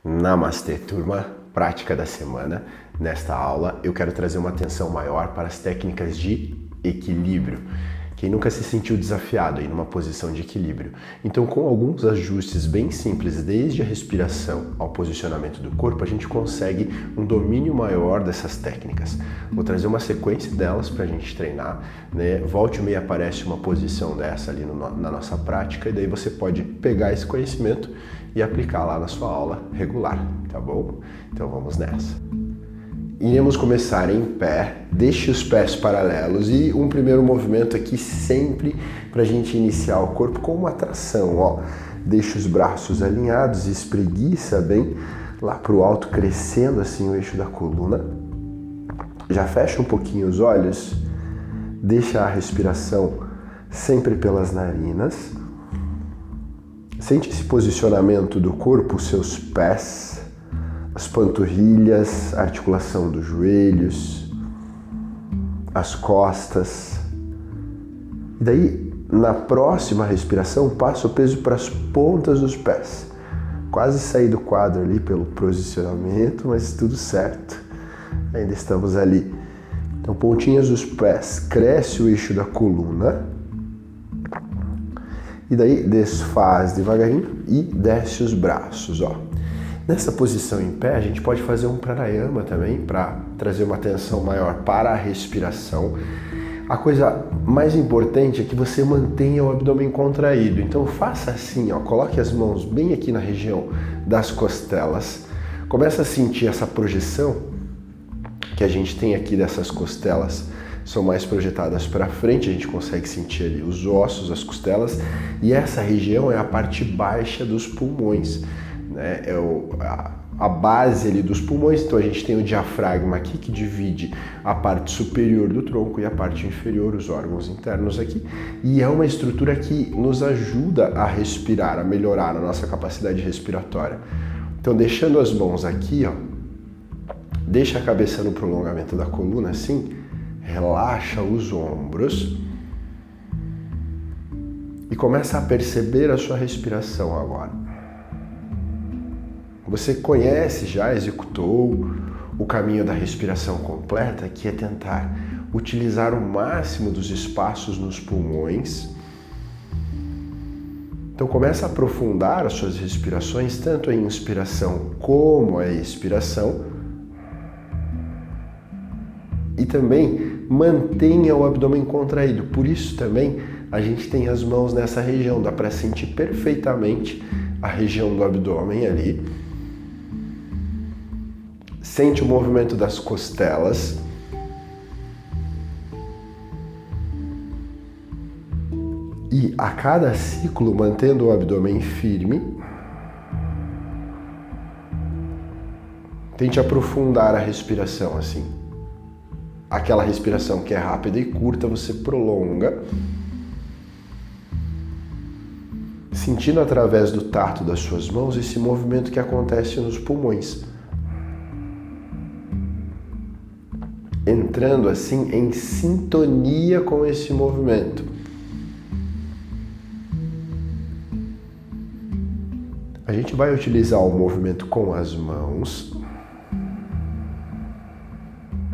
Namastê, turma! Prática da semana. Nesta aula eu quero trazer uma atenção maior para as técnicas de equilíbrio. Quem nunca se sentiu desafiado aí numa posição de equilíbrio? Então, com alguns ajustes bem simples, desde a respiração ao posicionamento do corpo, a gente consegue um domínio maior dessas técnicas. Vou trazer uma sequência delas para a gente treinar, né? Volte e meia aparece uma posição dessa ali na nossa prática, e daí você pode pegar esse conhecimento e aplicar lá na sua aula regular, tá bom? Então vamos nessa. Iremos começar em pé, deixe os pés paralelos e um primeiro movimento aqui sempre para a gente iniciar o corpo com uma tração, ó. Deixe os braços alinhados, espreguiça bem lá para o alto, crescendo assim o eixo da coluna. Já fecha um pouquinho os olhos, deixa a respiração sempre pelas narinas. Sente esse posicionamento do corpo, os seus pés, as panturrilhas, a articulação dos joelhos, as costas. E daí, na próxima respiração, passa o peso para as pontas dos pés. Quase saí do quadro ali pelo posicionamento, mas tudo certo. Ainda estamos ali. Então, pontinhas dos pés, cresce o eixo da coluna. E daí, desfaz devagarinho e desce os braços, ó. Nessa posição em pé, a gente pode fazer um pranayama também para trazer uma atenção maior para a respiração. A coisa mais importante é que você mantenha o abdômen contraído. Então faça assim, ó, coloque as mãos bem aqui na região das costelas. Começa a sentir essa projeção que a gente tem aqui dessas costelas. São mais projetadas para frente, a gente consegue sentir ali os ossos, as costelas. E essa região é a parte baixa dos pulmões. É a base ali dos pulmões. Então a gente tem o diafragma aqui que divide a parte superior do tronco e a parte inferior, os órgãos internos aqui, e é uma estrutura que nos ajuda a respirar, a melhorar a nossa capacidade respiratória. Então deixando as mãos aqui, ó, deixa a cabeça no prolongamento da coluna assim, relaxa os ombros e começa a perceber a sua respiração agora. Você conhece, já executou o caminho da respiração completa, que é tentar utilizar o máximo dos espaços nos pulmões. Então começa a aprofundar as suas respirações, tanto a inspiração como a expiração. E também mantenha o abdômen contraído. Por isso também a gente tem as mãos nessa região, dá para sentir perfeitamente a região do abdômen ali. Sente o movimento das costelas. E a cada ciclo, mantendo o abdômen firme, tente aprofundar a respiração assim. Aquela respiração que é rápida e curta, você prolonga, sentindo através do tato das suas mãos esse movimento que acontece nos pulmões. Entrando assim em sintonia com esse movimento. A gente vai utilizar o movimento com as mãos.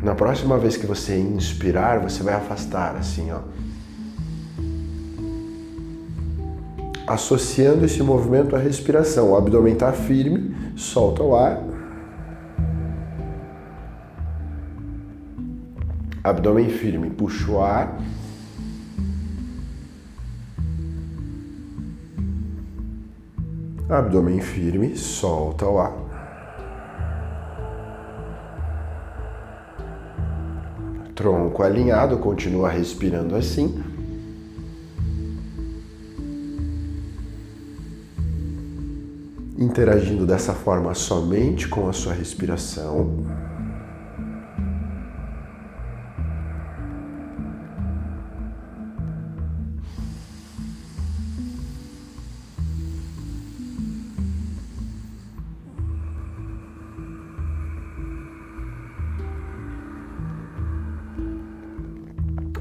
Na próxima vez que você inspirar, você vai afastar assim, ó. Associando esse movimento à respiração. O abdômen está firme, solta o ar. Abdômen firme, puxa o ar. Abdômen firme, solta o ar. Tronco alinhado, continua respirando assim. Interagindo dessa forma somente com a sua respiração.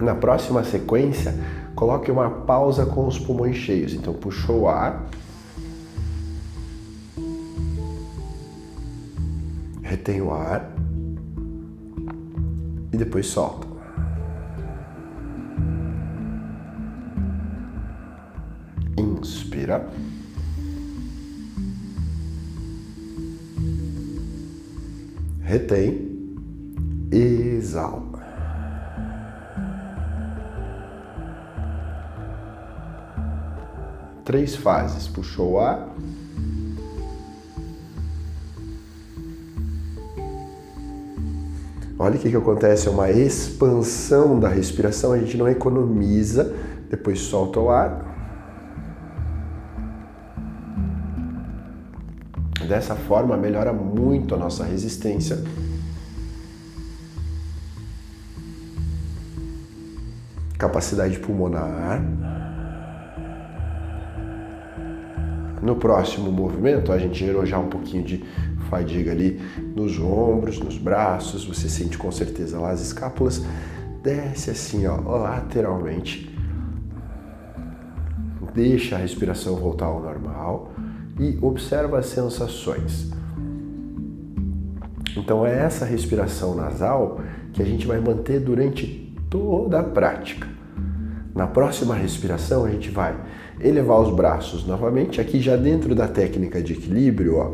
Na próxima sequência, coloque uma pausa com os pulmões cheios. Então, puxou o ar. Retém o ar e depois solta. Inspira. Retém. Exala. Três fases. Puxou o ar. Olha o que acontece, é uma expansão da respiração, a gente não economiza, depois solta o ar. Dessa forma, melhora muito a nossa resistência. Capacidade pulmonar. No próximo movimento, a gente gerou já um pouquinho de fadiga ali nos ombros, nos braços, você sente com certeza lá as escápulas. Desce assim, ó, lateralmente. Deixa a respiração voltar ao normal e observa as sensações. Então é essa respiração nasal que a gente vai manter durante toda a prática. Na próxima respiração a gente vai elevar os braços novamente, aqui já dentro da técnica de equilíbrio, ó,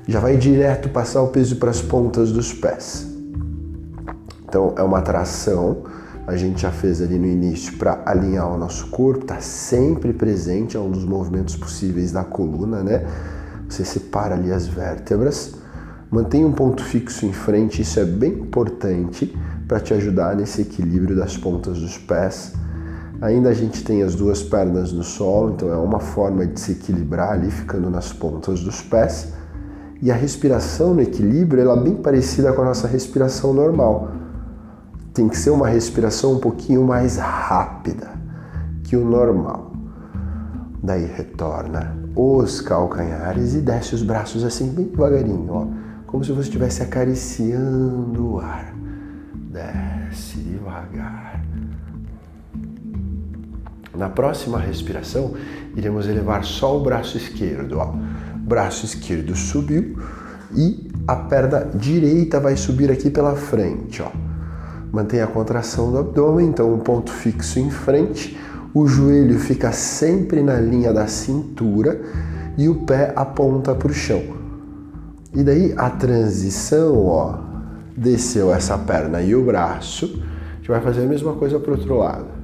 já vai direto passar o peso para as pontas dos pés. Então é uma tração, a gente já fez ali no início para alinhar o nosso corpo, tá sempre presente, é um dos movimentos possíveis da coluna, né? Você separa ali as vértebras, mantém um ponto fixo em frente, isso é bem importante para te ajudar nesse equilíbrio das pontas dos pés. Ainda a gente tem as duas pernas no solo, então é uma forma de se equilibrar ali, ficando nas pontas dos pés. E a respiração no equilíbrio, ela é bem parecida com a nossa respiração normal. Tem que ser uma respiração um pouquinho mais rápida que o normal. Daí retorna os calcanhares e desce os braços assim bem devagarinho, ó, como se você estivesse acariciando o ar. Desce devagar. Na próxima respiração, iremos elevar só o braço esquerdo, ó. Braço esquerdo subiu e a perna direita vai subir aqui pela frente, ó. Mantenha a contração do abdômen, então um ponto fixo em frente, o joelho fica sempre na linha da cintura e o pé aponta para o chão. E daí a transição, ó, desceu essa perna e o braço, a gente vai fazer a mesma coisa para o outro lado.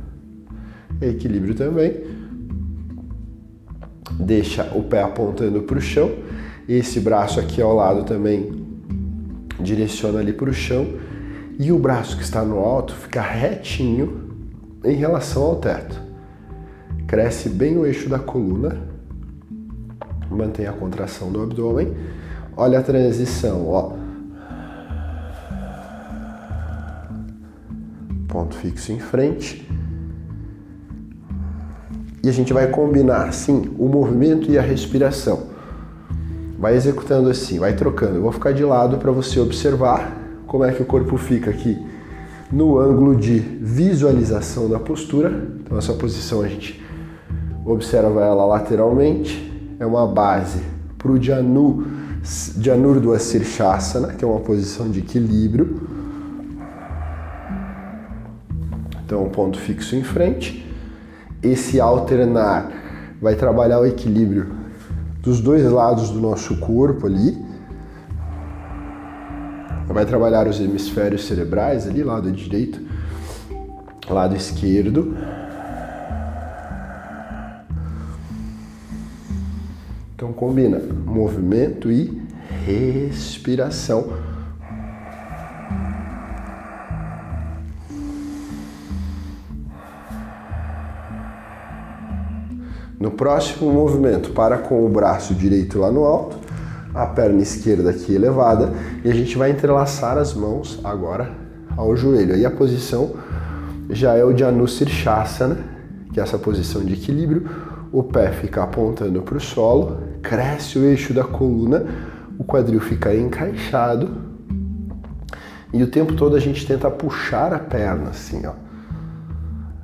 Equilíbrio também. Deixa o pé apontando para o chão. Esse braço aqui ao lado também direciona ali para o chão. E o braço que está no alto fica retinho em relação ao teto. Cresce bem o eixo da coluna. Mantém a contração do abdômen. Olha a transição, ó. Ponto fixo em frente. E a gente vai combinar, assim, o movimento e a respiração. Vai executando assim, vai trocando. Eu vou ficar de lado para você observar como é que o corpo fica aqui no ângulo de visualização da postura. Então essa posição a gente observa ela lateralmente. É uma base para o Dhanurdhva Shirshasana, que é uma posição de equilíbrio. Então um ponto fixo em frente. Esse alternar vai trabalhar o equilíbrio dos dois lados do nosso corpo ali. Vai trabalhar os hemisférios cerebrais ali, lado direito, lado esquerdo. Então combina movimento e respiração. No próximo movimento, para com o braço direito lá no alto, a perna esquerda aqui elevada, e a gente vai entrelaçar as mãos agora ao joelho. Aí a posição já é o Dhanurdhva Shirshasana, que é essa posição de equilíbrio. O pé fica apontando para o solo, cresce o eixo da coluna, o quadril fica encaixado e o tempo todo a gente tenta puxar a perna assim, ó.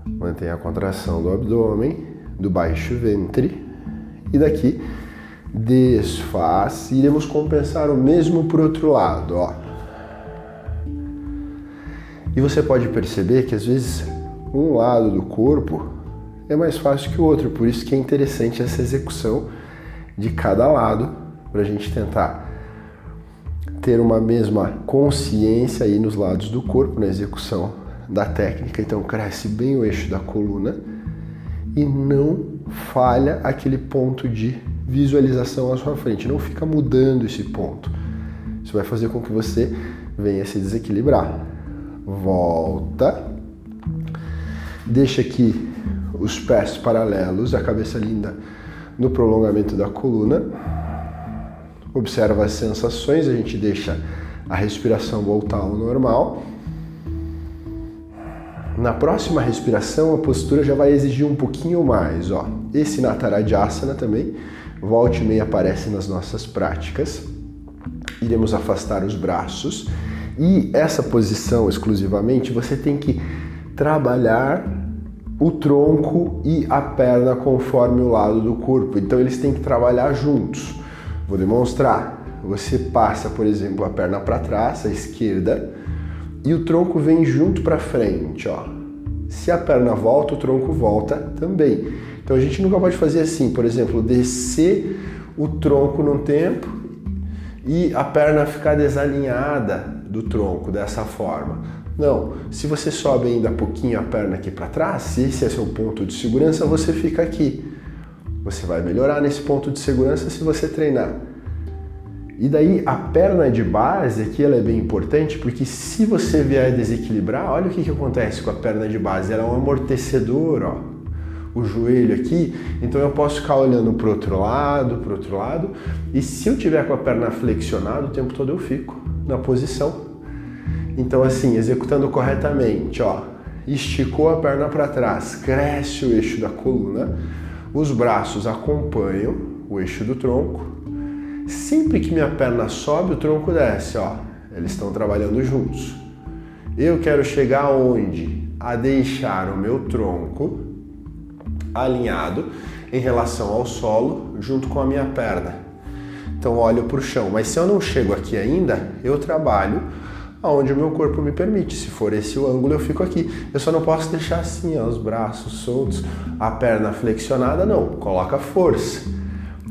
Mantém a contração do abdômen, do baixo ventre, e daqui desfaz. Iremos compensar o mesmo para o outro lado, ó. E você pode perceber que às vezes um lado do corpo é mais fácil que o outro, por isso que é interessante essa execução de cada lado, para a gente tentar ter uma mesma consciência aí nos lados do corpo, na execução da técnica. Então cresce bem o eixo da coluna e não falha aquele ponto de visualização à sua frente, não fica mudando esse ponto. Isso vai fazer com que você venha se desequilibrar. Volta, deixa aqui os pés paralelos, a cabeça linda no prolongamento da coluna. Observa as sensações, a gente deixa a respiração voltar ao normal. Na próxima respiração, a postura já vai exigir um pouquinho mais, ó. Esse Natarajasana também, volte e meia, aparece nas nossas práticas. Iremos afastar os braços. E essa posição, exclusivamente, você tem que trabalhar o tronco e a perna conforme o lado do corpo. Então eles têm que trabalhar juntos. Vou demonstrar. Você passa, por exemplo, a perna para trás, a esquerda, e o tronco vem junto para frente, ó. Se a perna volta, o tronco volta também. Então a gente nunca pode fazer assim, por exemplo, descer o tronco num tempo e a perna ficar desalinhada do tronco dessa forma. Não, se você sobe ainda pouquinho a perna aqui para trás, se esse é seu ponto de segurança, você fica aqui. Você vai melhorar nesse ponto de segurança se você treinar. E daí a perna de base aqui, ela é bem importante, porque se você vier desequilibrar, olha o que acontece com a perna de base, ela é um amortecedor, ó. O joelho aqui, então eu posso ficar olhando para o outro lado, e se eu tiver com a perna flexionada, o tempo todo eu fico na posição. Então assim, executando corretamente, ó, esticou a perna para trás, cresce o eixo da coluna, os braços acompanham o eixo do tronco. Sempre que minha perna sobe, o tronco desce, ó. Eles estão trabalhando juntos. Eu quero chegar aonde? A deixar o meu tronco alinhado em relação ao solo, junto com a minha perna. Então olho para o chão. Mas se eu não chego aqui ainda, eu trabalho aonde o meu corpo me permite. Se for esse o ângulo, eu fico aqui. Eu só não posso deixar assim, ó, os braços soltos, a perna flexionada, não. Coloca força,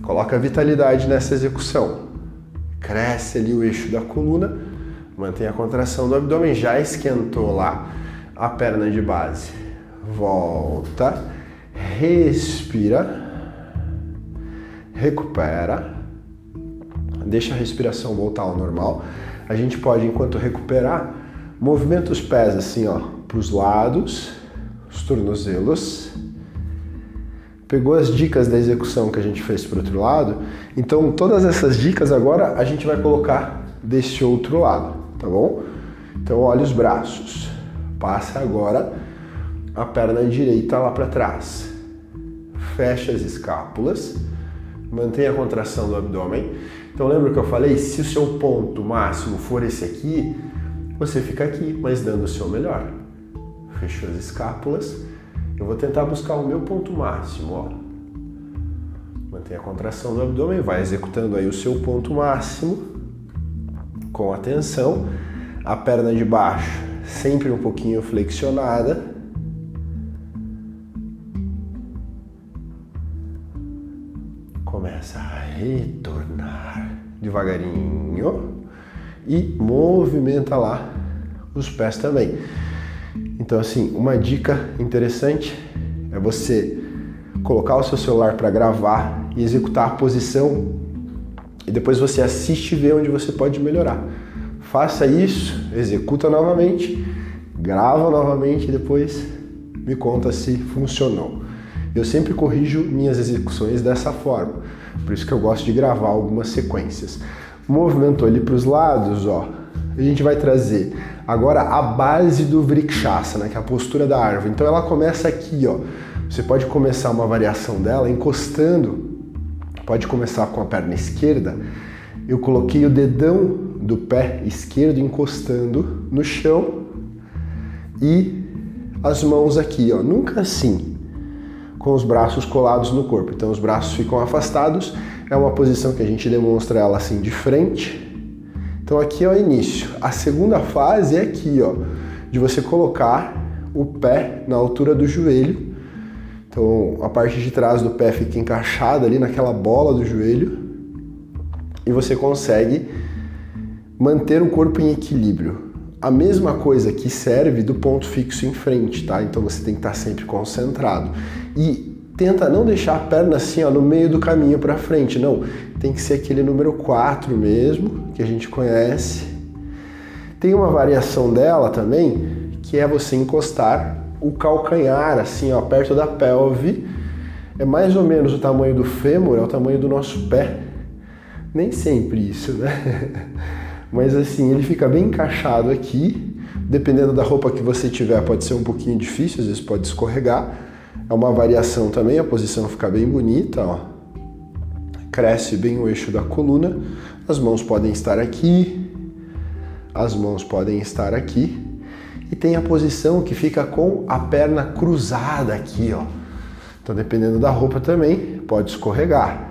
coloca vitalidade nessa execução. Cresce ali o eixo da coluna, mantém a contração do abdômen, já esquentou lá a perna de base. Volta, respira, recupera, deixa a respiração voltar ao normal. A gente pode, enquanto recuperar, movimenta os pés assim, ó, para os lados, os tornozelos. Pegou as dicas da execução que a gente fez para o outro lado? Então, todas essas dicas agora a gente vai colocar desse outro lado, tá bom? Então, olha os braços. Passa agora a perna direita lá para trás. Fecha as escápulas. Mantém a contração do abdômen. Então lembra que eu falei? Se o seu ponto máximo for esse aqui, você fica aqui, mas dando o seu melhor. Fechou as escápulas. Eu vou tentar buscar o meu ponto máximo, ó. Mantém a contração do abdômen, vai executando aí o seu ponto máximo com atenção. A perna de baixo sempre um pouquinho flexionada. Começa a retornar devagarinho e movimenta lá os pés também. Então assim, uma dica interessante é você colocar o seu celular para gravar e executar a posição e depois você assiste e vê onde você pode melhorar. Faça isso, executa novamente, grava novamente e depois me conta se funcionou. Eu sempre corrijo minhas execuções dessa forma, por isso que eu gosto de gravar algumas sequências. Movimentou ele para os lados, ó. A gente vai trazer agora a base do Vrikshasana, que é a postura da árvore. Então ela começa aqui, ó. Você pode começar uma variação dela encostando, pode começar com a perna esquerda. Eu coloquei o dedão do pé esquerdo encostando no chão e as mãos aqui, ó. Nunca assim, com os braços colados no corpo. Então os braços ficam afastados, É uma posição que a gente demonstra ela assim de frente. Então aqui é o início. A segunda fase é aqui, ó, de você colocar o pé na altura do joelho. Então a parte de trás do pé fica encaixada ali naquela bola do joelho e você consegue manter o corpo em equilíbrio. A mesma coisa que serve do ponto fixo em frente, tá? Então você tem que estar sempre concentrado. E tenta não deixar a perna assim, ó, no meio do caminho para frente, não. Tem que ser aquele número 4 mesmo, que a gente conhece. Tem uma variação dela também, que é você encostar o calcanhar assim, ó, perto da pelve. É mais ou menos o tamanho do fêmur, é o tamanho do nosso pé. Nem sempre isso, né? Mas assim, ele fica bem encaixado aqui. Dependendo da roupa que você tiver, pode ser um pouquinho difícil, às vezes pode escorregar. É uma variação também, a posição fica bem bonita, ó. Cresce bem o eixo da coluna. As mãos podem estar aqui, as mãos podem estar aqui. E tem a posição que fica com a perna cruzada aqui, ó. Então, dependendo da roupa também, pode escorregar.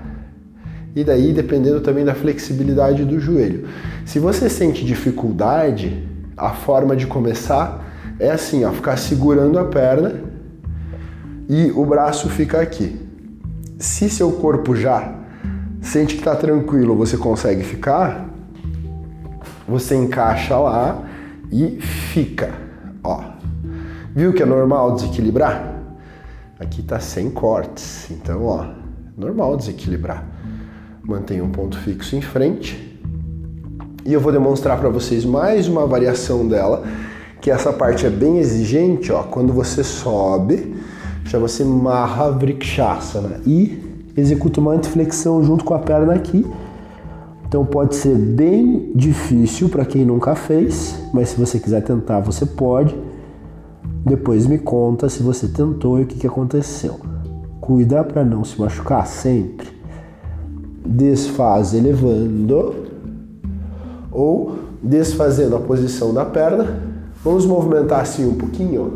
E daí, dependendo também da flexibilidade do joelho. Se você sente dificuldade, a forma de começar é assim, ó, ficar segurando a perna e o braço fica aqui. Se seu corpo já sente que está tranquilo, você consegue ficar, você encaixa lá e fica, ó. Viu que é normal desequilibrar? Aqui tá sem cortes, então, ó, normal desequilibrar. Mantenha um ponto fixo em frente. E eu vou demonstrar para vocês mais uma variação dela, que essa parte é bem exigente, ó. Quando você sobe, chama-se Mahavrikshasana e executa uma antiflexão junto com a perna aqui. Então pode ser bem difícil para quem nunca fez, mas se você quiser tentar, você pode. Depois me conta se você tentou e o que aconteceu. Cuida para não se machucar sempre. Desfaz elevando ou desfazendo a posição da perna. Vamos movimentar assim um pouquinho, ó.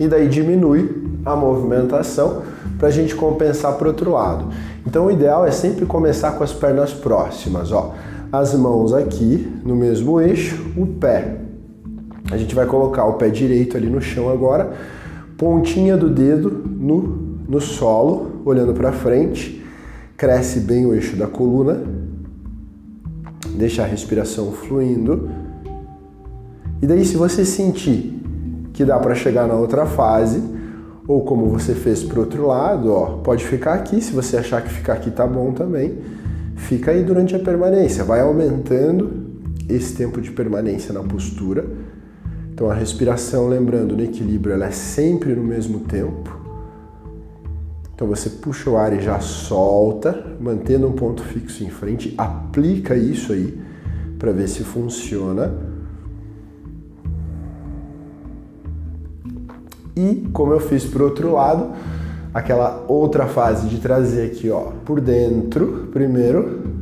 E daí diminui a movimentação para a gente compensar para o outro lado. Então o ideal é sempre começar com as pernas próximas, ó. As mãos aqui no mesmo eixo, o pé. A gente vai colocar o pé direito ali no chão agora, pontinha do dedo no solo, olhando para frente. Cresce bem o eixo da coluna, deixa a respiração fluindo. E daí, se você sentir que dá para chegar na outra fase, ou como você fez para o outro lado, ó, pode ficar aqui. Se você achar que ficar aqui tá bom também, fica aí durante a permanência. Vai aumentando esse tempo de permanência na postura. Então a respiração, lembrando, no equilíbrio, ela é sempre no mesmo tempo. Então você puxa o ar e já solta, mantendo um ponto fixo em frente, aplica isso aí para ver se funciona. E como eu fiz para o outro lado, aquela outra fase de trazer aqui, ó, por dentro primeiro.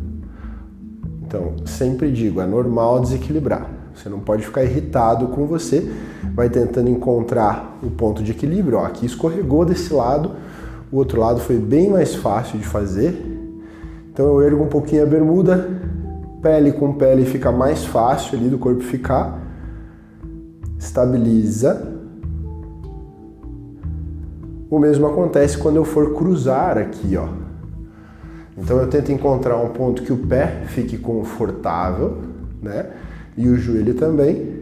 Então sempre digo, é normal desequilibrar. Você não pode ficar irritado com você, vai tentando encontrar o ponto de equilíbrio. Ó, aqui escorregou desse lado. O outro lado foi bem mais fácil de fazer. Então eu ergo um pouquinho a bermuda, pele com pele fica mais fácil ali do corpo ficar. Estabiliza. O mesmo acontece quando eu for cruzar aqui, ó. Então eu tento encontrar um ponto que o pé fique confortável, né? E o joelho também,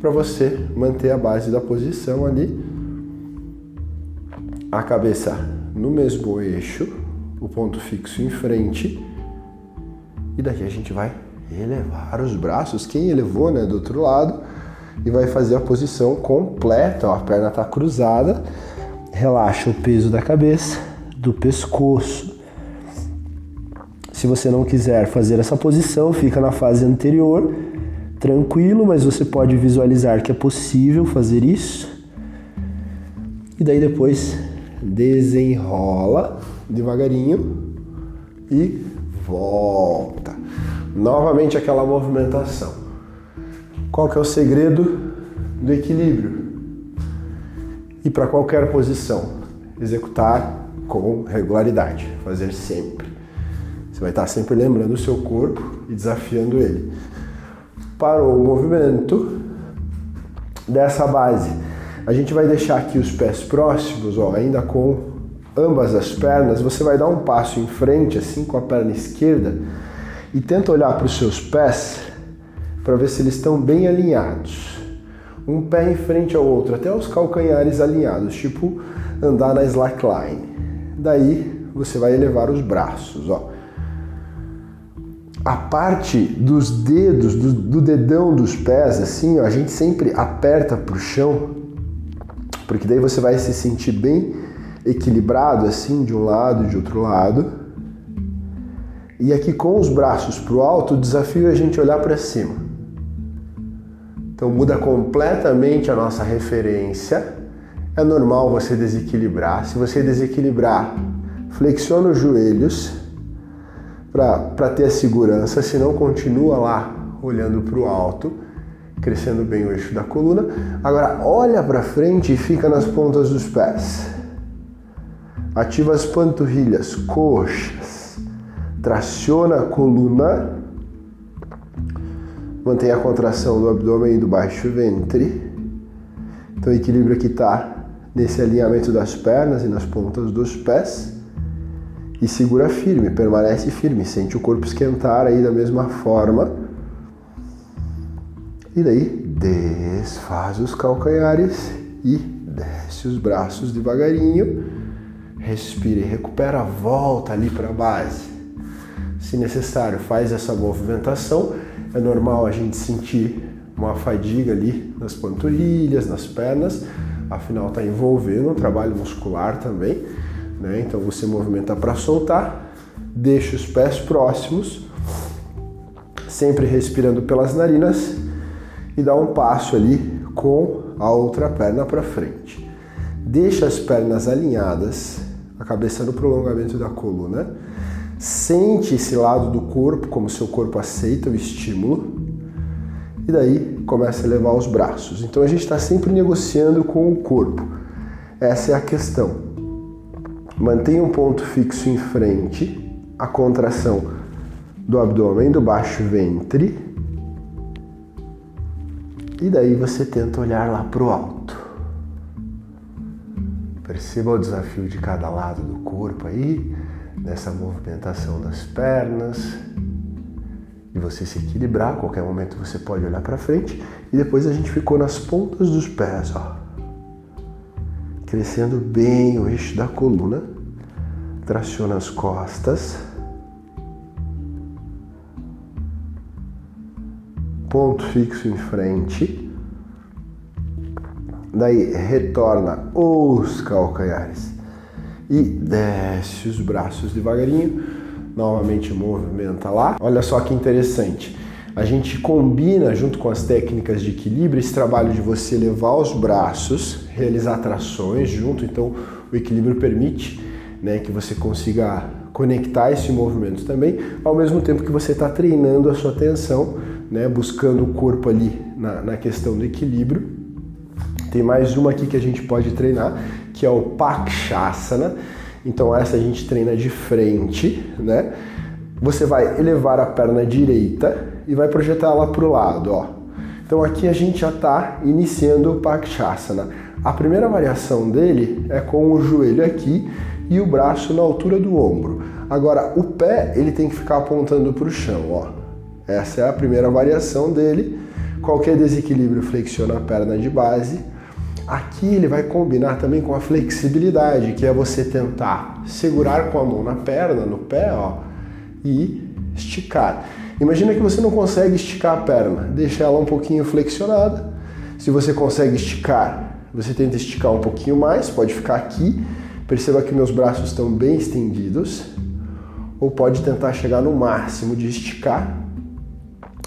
para você manter a base da posição ali. A cabeça no mesmo eixo, o ponto fixo em frente. E daí a gente vai elevar os braços, quem elevou, né, do outro lado, e vai fazer a posição completa, ó, a perna está cruzada. Relaxa o peso da cabeça, do pescoço. Se você não quiser fazer essa posição, fica na fase anterior, tranquilo, mas você pode visualizar que é possível fazer isso. E daí depois desenrola devagarinho e volta. Novamente aquela movimentação. Qual que é o segredo do equilíbrio? E para qualquer posição, executar com regularidade, fazer sempre. Você vai estar sempre lembrando o seu corpo e desafiando ele. Parou o movimento dessa base. A gente vai deixar aqui os pés próximos, ó, ainda com ambas as pernas. Você vai dar um passo em frente, assim, com a perna esquerda e tenta olhar para os seus pés para ver se eles estão bem alinhados. Um pé em frente ao outro, até os calcanhares alinhados, tipo andar na slackline. Daí você vai elevar os braços, ó. A parte dos dedos, do dedão dos pés, assim, ó, a gente sempre aperta pro chão, porque daí você vai se sentir bem equilibrado, assim, de um lado e de outro lado. E aqui com os braços pro alto, o desafio é a gente olhar para cima. Então muda completamente a nossa referência. É normal você desequilibrar. Se você desequilibrar, flexiona os joelhos para ter a segurança, senão continua lá olhando para o alto, crescendo bem o eixo da coluna. Agora olha para frente e fica nas pontas dos pés. Ativa as panturrilhas, coxas, traciona a coluna, mantém a contração do abdômen e do baixo ventre. Então o equilíbrio aqui está nesse alinhamento das pernas e nas pontas dos pés. E segura firme, permanece firme, sente o corpo esquentar aí da mesma forma. E daí desfaz os calcanhares e desce os braços devagarinho. Respira e recupera, volta ali para a base. Se necessário, faz essa movimentação. É normal a gente sentir uma fadiga ali nas panturrilhas, nas pernas. Afinal está envolvendo um trabalho muscular também. Então você movimenta para soltar, deixa os pés próximos, sempre respirando pelas narinas e dá um passo ali com a outra perna para frente. Deixa as pernas alinhadas, a cabeça no prolongamento da coluna, sente esse lado do corpo, como seu corpo aceita o estímulo, e daí começa a elevar os braços. Então a gente está sempre negociando com o corpo, essa é a questão. Mantenha um ponto fixo em frente, a contração do abdômen, do baixo ventre. E daí você tenta olhar lá para o alto. Perceba o desafio de cada lado do corpo aí, nessa movimentação das pernas. E você se equilibrar, a qualquer momento você pode olhar para frente. E depois a gente ficou nas pontas dos pés, ó. Crescendo bem o eixo da coluna, traciona as costas, ponto fixo em frente, daí retorna os calcanhares e desce os braços devagarinho, novamente movimenta lá. Olha só que interessante. A gente combina, junto com as técnicas de equilíbrio, esse trabalho de você levar os braços, realizar trações junto, então o equilíbrio permite, que você consiga conectar esse movimento também, ao mesmo tempo que você está treinando a sua atenção, buscando o corpo ali na questão do equilíbrio. Tem mais uma aqui que a gente pode treinar, que é o Pakshasana. Então essa a gente treina de frente, Você vai elevar a perna direita e vai projetar ela para o lado, ó. Então aqui a gente já está iniciando o Pakshasana. A primeira variação dele é com o joelho aqui e o braço na altura do ombro. Agora o pé ele tem que ficar apontando para o chão, ó. Essa é a primeira variação dele. Qualquer desequilíbrio flexiona a perna de base. Aqui ele vai combinar também com a flexibilidade, que é você tentar segurar com a mão na perna, no pé, ó, e esticar. Imagina que você não consegue esticar a perna, deixa ela um pouquinho flexionada. Se você consegue esticar, você tenta esticar um pouquinho mais, pode ficar aqui. Perceba que meus braços estão bem estendidos. Ou pode tentar chegar no máximo de esticar.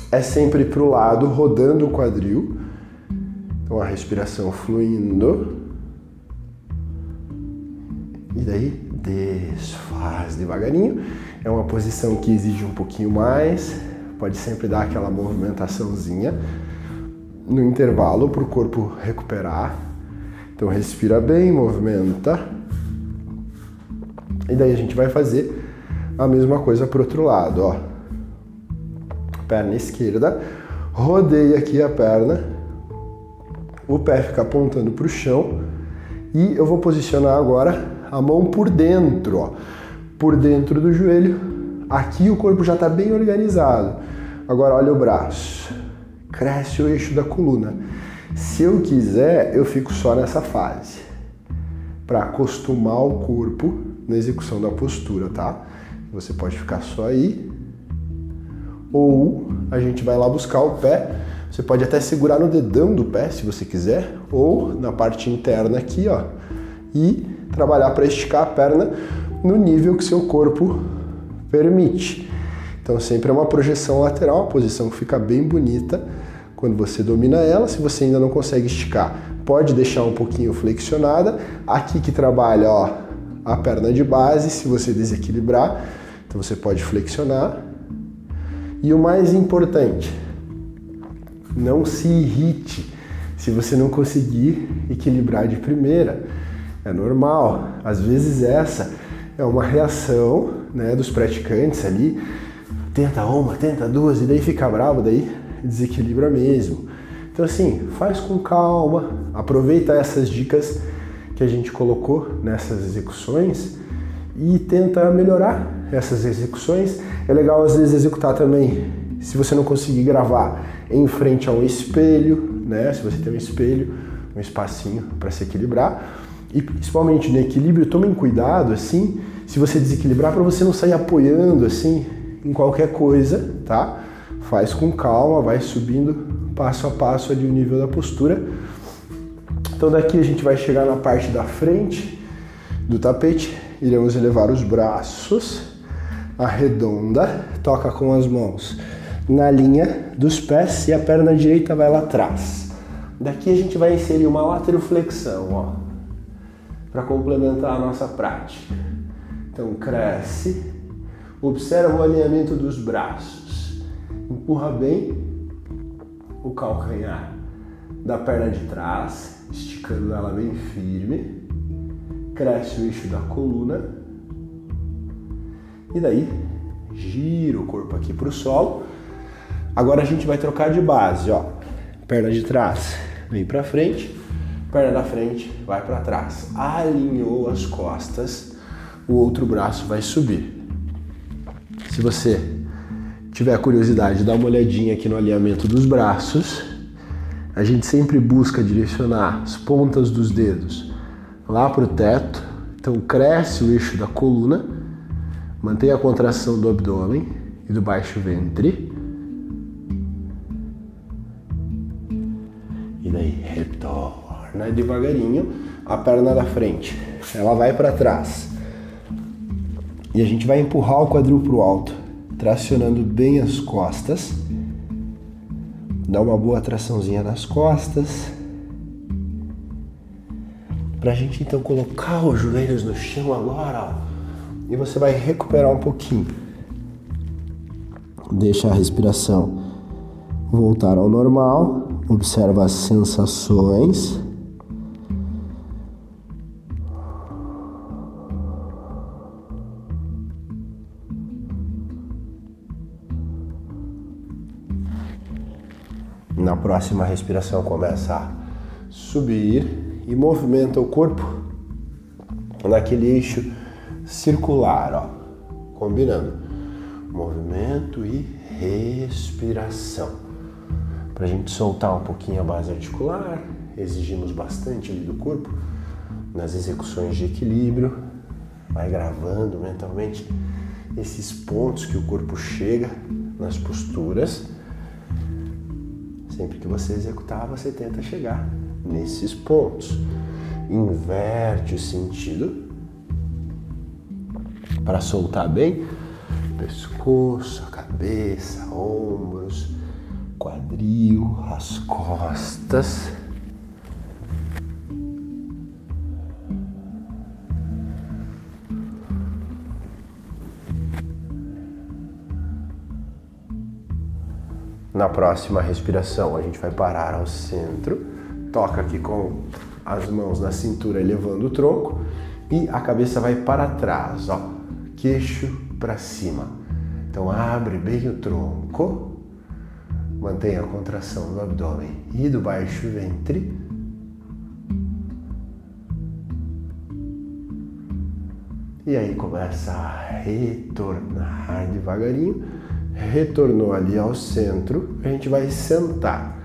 É sempre para o lado, rodando o quadril. Então a respiração fluindo. E daí desfaz devagarinho. É uma posição que exige um pouquinho mais. Pode sempre dar aquela movimentaçãozinha no intervalo para o corpo recuperar. Então respira bem, movimenta. E daí a gente vai fazer a mesma coisa pro outro lado, ó. Perna esquerda, rodeia aqui a perna, o pé fica apontando pro chão e eu vou posicionar agora a mão por dentro, ó. Por dentro do joelho. Aqui o corpo já está bem organizado. Agora olha o braço. Cresce o eixo da coluna. Se eu quiser, eu fico só nessa fase. Para acostumar o corpo na execução da postura, tá? Você pode ficar só aí. Ou a gente vai lá buscar o pé. Você pode até segurar no dedão do pé, se você quiser. Ou na parte interna aqui, ó. E trabalhar para esticar a perna no nível que seu corpo permite. Então sempre é uma projeção lateral, uma posição que fica bem bonita quando você domina ela. Se você ainda não consegue esticar, pode deixar um pouquinho flexionada. Aqui que trabalha, ó, a perna de base, se você desequilibrar, então você pode flexionar. E o mais importante, não se irrite se você não conseguir equilibrar de primeira. É normal, às vezes essa é uma reação, né, dos praticantes ali, tenta uma, tenta duas e daí fica bravo, daí desequilibra mesmo. Então assim, faz com calma, aproveita essas dicas que a gente colocou nessas execuções e tenta melhorar essas execuções. É legal às vezes executar também, se você não conseguir gravar, em frente a um espelho, né, se você tem um espelho, um espacinho para se equilibrar. E principalmente no equilíbrio, tomem cuidado, assim, se você desequilibrar, para você não sair apoiando, assim, em qualquer coisa, tá? Faz com calma, vai subindo passo a passo ali o nível da postura. Então daqui a gente vai chegar na parte da frente do tapete, iremos elevar os braços, arredonda, toca com as mãos na linha dos pés e a perna direita vai lá atrás. Daqui a gente vai inserir uma lateroflexão, ó, para complementar a nossa prática. Então cresce, observa o alinhamento dos braços, empurra bem o calcanhar da perna de trás, esticando ela bem firme, cresce o eixo da coluna e daí gira o corpo aqui para o solo. Agora a gente vai trocar de base, ó, perna de trás vem para frente, perna da frente vai para trás, alinhou as costas, o outro braço vai subir. Se você tiver curiosidade, dá uma olhadinha aqui no alinhamento dos braços. A gente sempre busca direcionar as pontas dos dedos lá para o teto, então cresce o eixo da coluna, mantém a contração do abdômen e do baixo ventre. E daí retorna devagarinho a perna da frente, ela vai para trás. E a gente vai empurrar o quadril para o alto, tracionando bem as costas. Dá uma boa traçãozinha nas costas. Pra gente então colocar os joelhos no chão agora, ó. E você vai recuperar um pouquinho. Deixa a respiração voltar ao normal. Observa as sensações. Na próxima respiração começa a subir e movimenta o corpo naquele eixo circular, ó, combinando movimento e respiração. Para a gente soltar um pouquinho a base articular, exigimos bastante ali do corpo nas execuções de equilíbrio. Vai gravando mentalmente esses pontos que o corpo chega nas posturas. Sempre que você executar, você tenta chegar nesses pontos. Inverte o sentido para soltar bem pescoço, a cabeça, ombros, quadril, as costas. Na próxima respiração, a gente vai parar ao centro, toca aqui com as mãos na cintura, elevando o tronco, E a cabeça vai para trás, ó, queixo para cima. Então abre bem o tronco, mantenha a contração do abdômen e do baixo ventre. E aí começa a retornar devagarinho. Retornou ali ao centro, a gente vai sentar.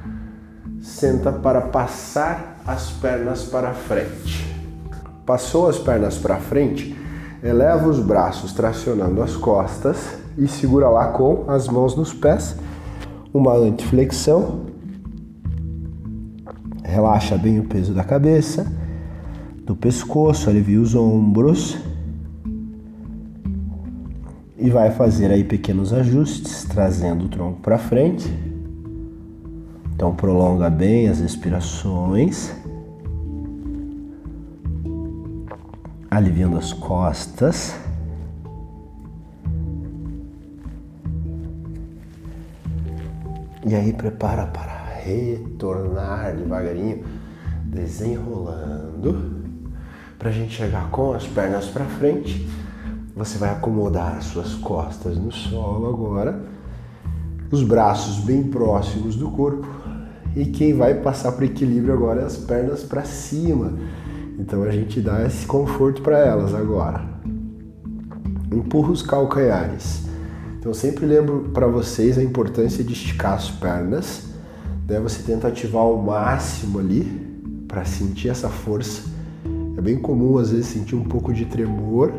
Senta para passar as pernas para frente. Passou as pernas para frente, eleva os braços tracionando as costas e segura lá com as mãos nos pés. Uma antiflexão. Relaxa bem o peso da cabeça, do pescoço, alivia os ombros. E vai fazer aí pequenos ajustes, trazendo o tronco para frente. Então prolonga bem as respirações. Aliviando as costas. E aí prepara para retornar devagarinho, desenrolando, para a gente chegar com as pernas para frente. Você vai acomodar as suas costas no solo agora, os braços bem próximos do corpo, e quem vai passar para o equilíbrio agora é as pernas para cima. Então a gente dá esse conforto para elas agora. Empurra os calcanhares. Então eu sempre lembro para vocês a importância de esticar as pernas, né? Você tenta ativar ao máximo ali para sentir essa força. É bem comum às vezes sentir um pouco de tremor.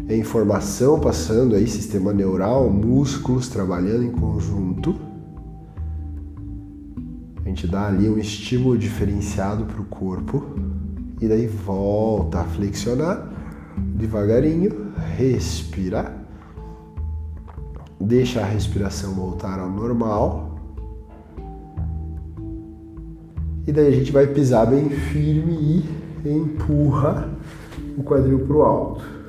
É informação passando aí, sistema neural, músculos trabalhando em conjunto. A gente dá ali um estímulo diferenciado para o corpo. E daí volta a flexionar devagarinho, respira. Deixa a respiração voltar ao normal. E daí a gente vai pisar bem firme e empurra o quadril para o alto.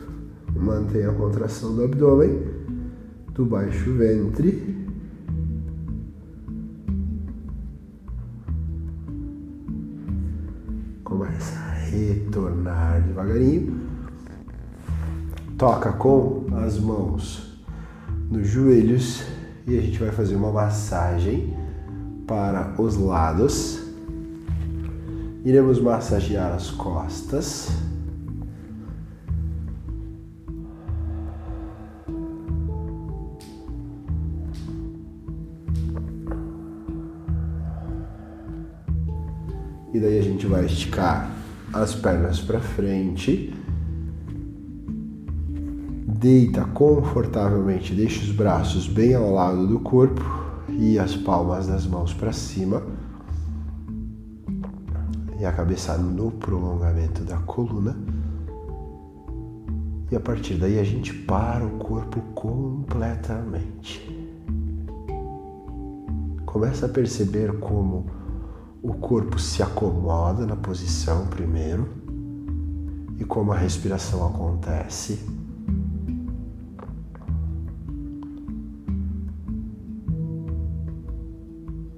Mantenha a contração do abdômen, do baixo ventre. Começa a retornar devagarinho. Toca com as mãos nos joelhos e a gente vai fazer uma massagem para os lados. Iremos massagear as costas. E daí a gente vai esticar as pernas para frente. Deita confortavelmente, deixa os braços bem ao lado do corpo e as palmas das mãos para cima. E a cabeça no prolongamento da coluna. E a partir daí a gente para o corpo completamente. Começa a perceber como o corpo se acomoda na posição primeiro e como a respiração acontece.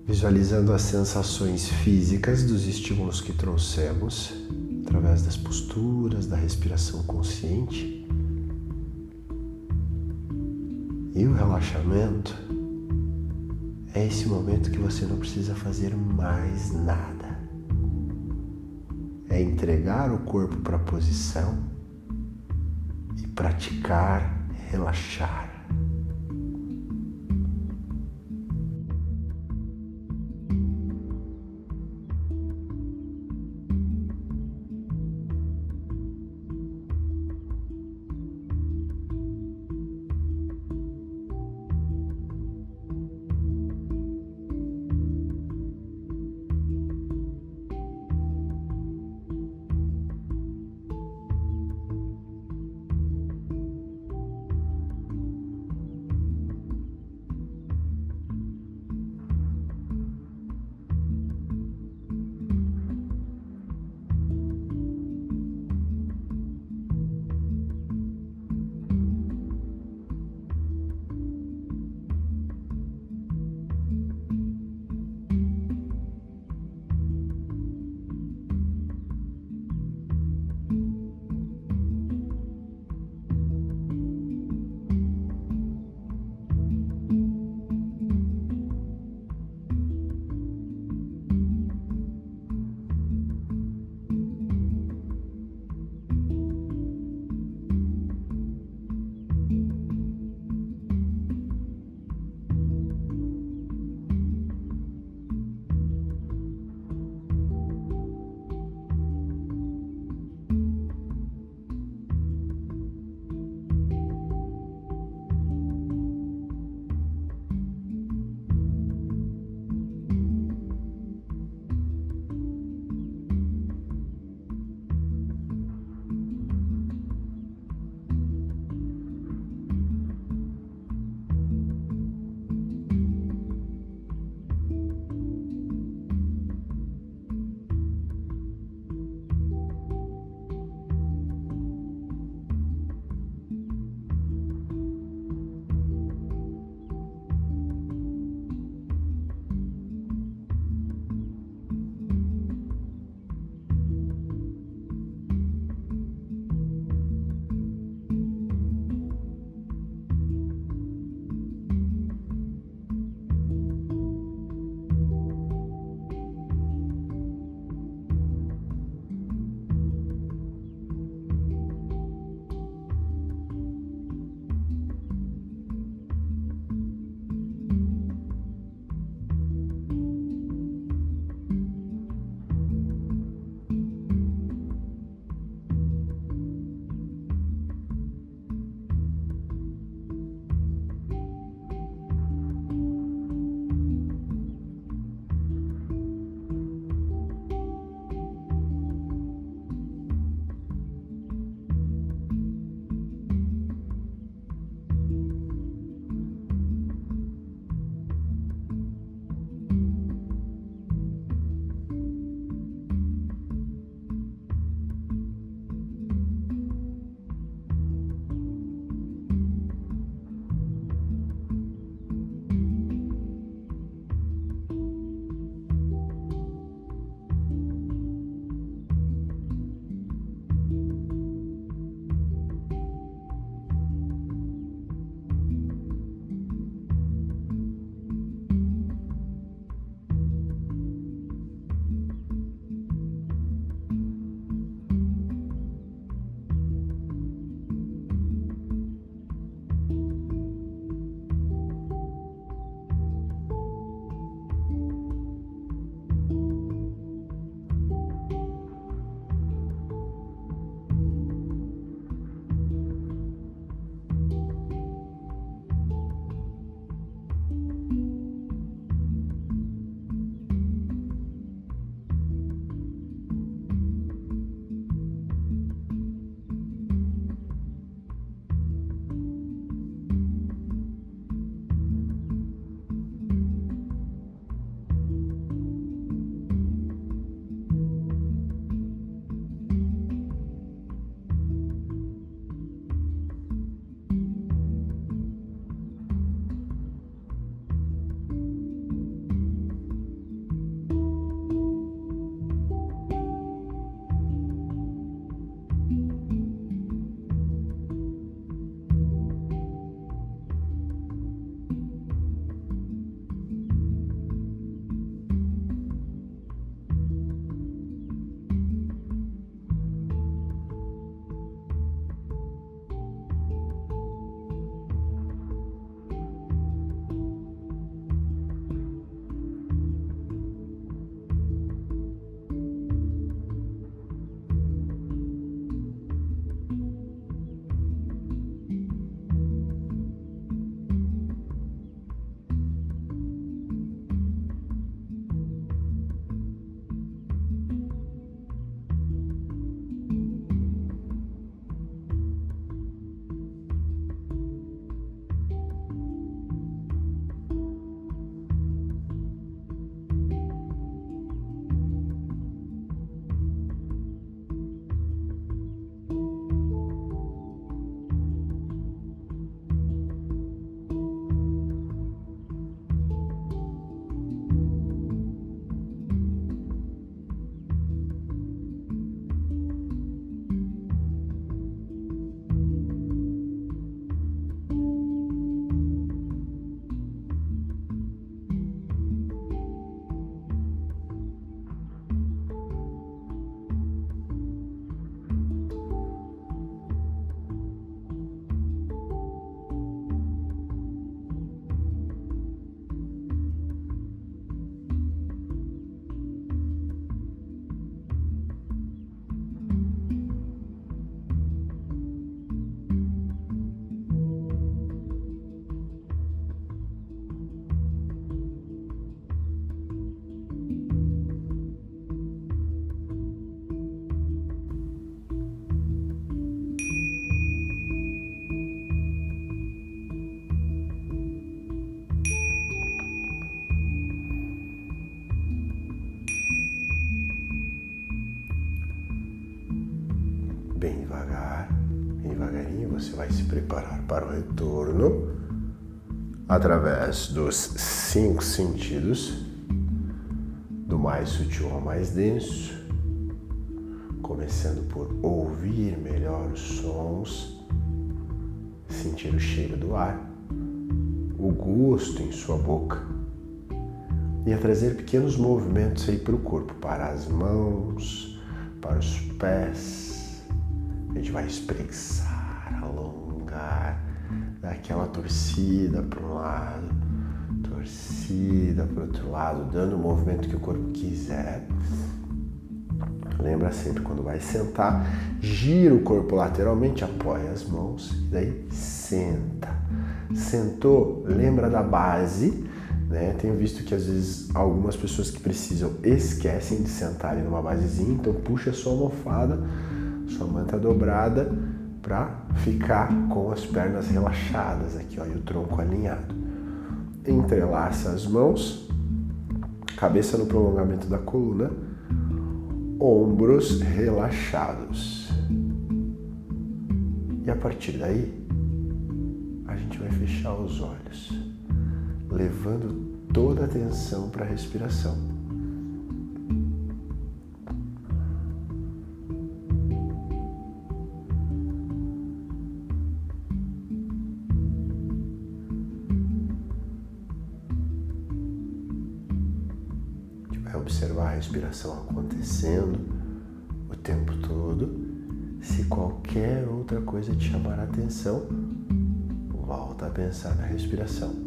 Visualizando as sensações físicas dos estímulos que trouxemos através das posturas, da respiração consciente. E o relaxamento é esse momento que você não precisa fazer mais nada. É entregar o corpo para a posição e praticar relaxar. você vai se preparar para o retorno através dos 5 sentidos, do mais sutil ao mais denso, começando por ouvir melhor os sons, sentir o cheiro do ar, o gosto em sua boca e a trazer pequenos movimentos aí para o corpo, para as mãos, para os pés. A gente vai espreguiçar, alongar, dar aquela torcida para um lado, torcida para o outro lado, dando o movimento que o corpo quiser. Lembra sempre, quando vai sentar, gira o corpo lateralmente, apoia as mãos e daí senta. Sentou, lembra da base, né? Tenho visto que às vezes algumas pessoas que precisam esquecem de sentarem numa basezinha, então puxa a sua almofada, sua manta dobrada para ficar com as pernas relaxadas aqui, ó, e o tronco alinhado. Entrelaça as mãos, cabeça no prolongamento da coluna, ombros relaxados. E a partir daí, a gente vai fechar os olhos, levando toda a atenção para a respiração. A gente vai observar a respiração acontecendo o tempo todo. Se qualquer outra coisa te chamar a atenção, volta a pensar na respiração.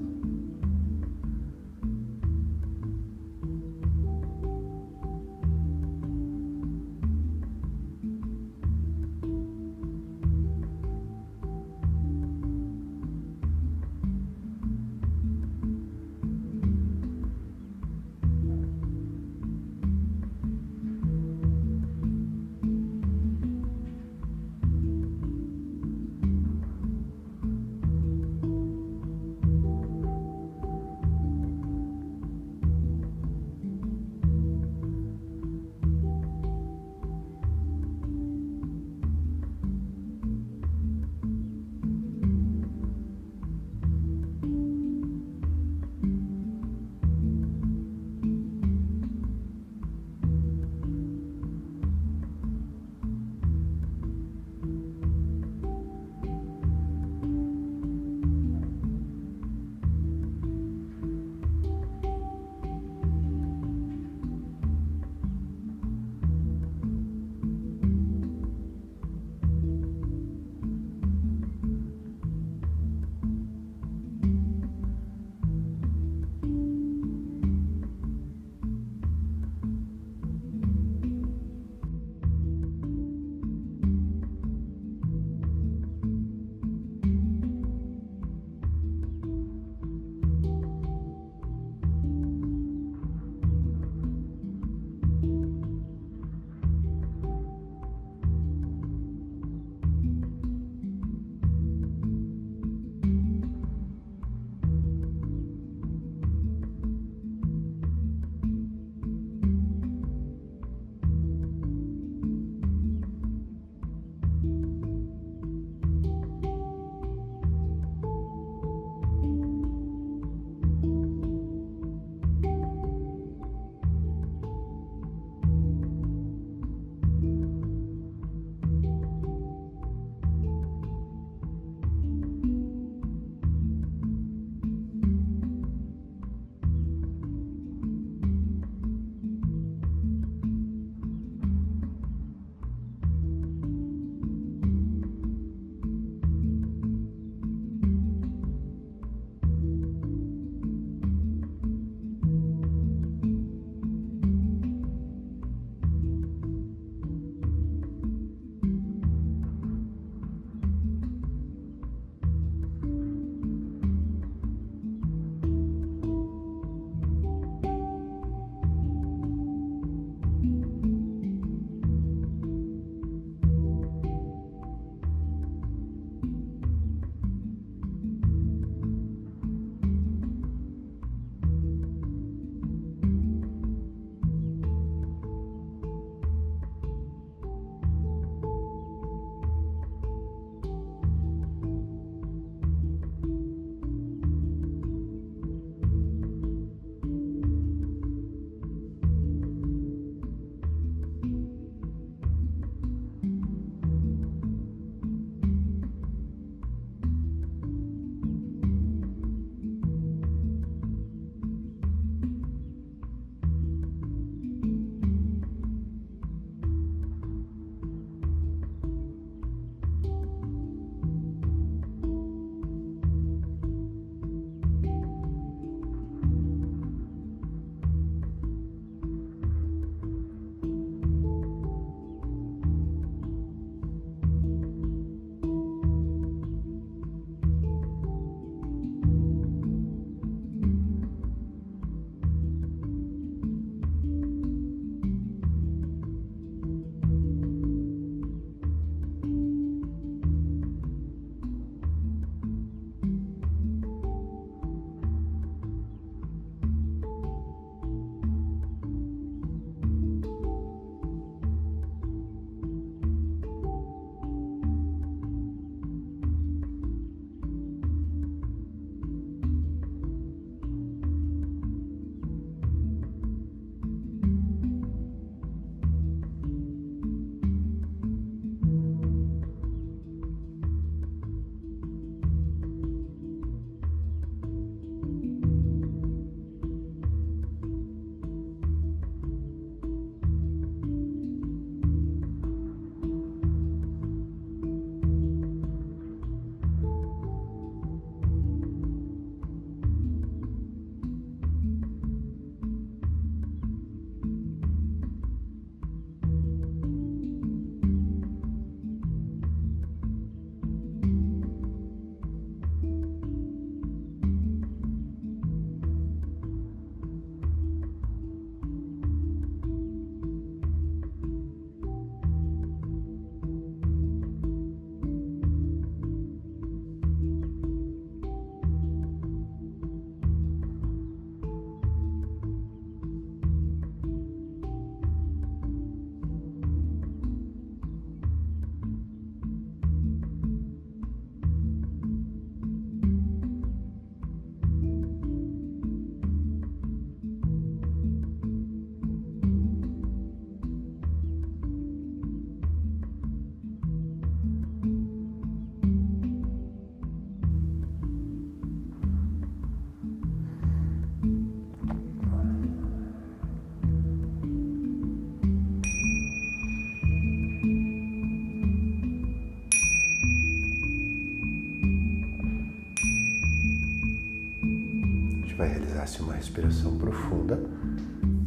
vai realizar uma respiração profunda,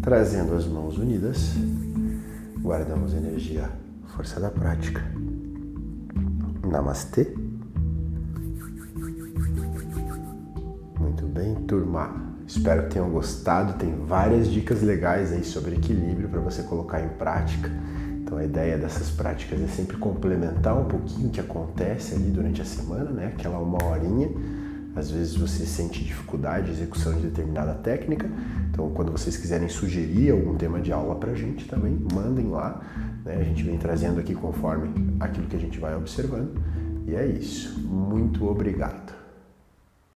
trazendo as mãos unidas. Guardamos energia, força da prática. Namastê. Muito bem, turma. Espero que tenham gostado. Tem várias dicas legais aí sobre equilíbrio para você colocar em prática. Então a ideia dessas práticas é sempre complementar um pouquinho o que acontece ali durante a semana, né? Aquela 1 horinha. Às vezes você sente dificuldade de execução de determinada técnica. Então quando vocês quiserem sugerir algum tema de aula pra gente também, mandem lá, né? A gente vem trazendo aqui conforme aquilo que a gente vai observando. E é isso. Muito obrigado.